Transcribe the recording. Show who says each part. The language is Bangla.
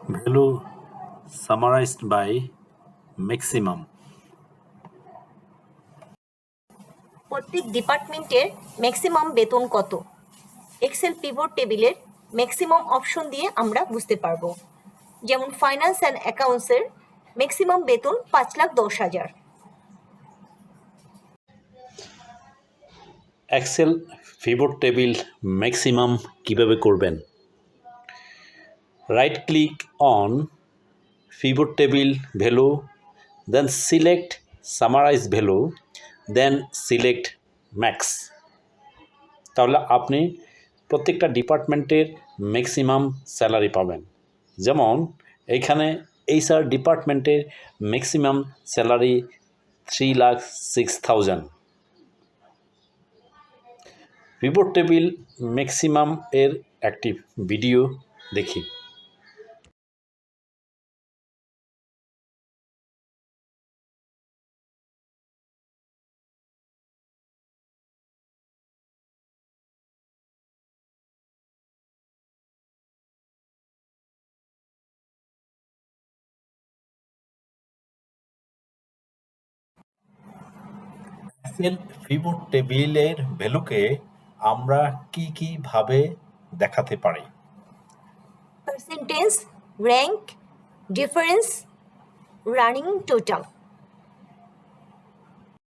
Speaker 1: Value summarized by maximum.
Speaker 2: প্রত্যেক ডিপার্টমেন্টের ম্যাক্সিমাম বেতন কত? এক্সেল পিভট টেবিলের ম্যাক্সিমাম অপশন দিয়ে আমরা বুঝতে পারবো। যেমন ফাইন্যান্স অ্যান্ড অ্যাকাউন্টসের ম্যাক্সিমাম বেতন 5,10,000।
Speaker 1: এক্সেল পিভট টেবিল ম্যাক্সিমাম কিভাবে করবেন? Right click on pivot table value, then select summarise value, then select max. তাহলে আপনি প্রত্যেকটা ডিপার্টমেন্টের ম্যাক্সিমাম স্যালারি পাবেন। যেমন এইখানে এইচআর ডিপার্টমেন্টের maximum salary 3,06,000। Pivot table maximum এর একটি ভিডিও দেখি। এক্সেল পিভট টেবিলের ভ্যালুকে আমরা কি ভাবে দেখাতে পারি?
Speaker 2: Percentage, rank, difference, running total.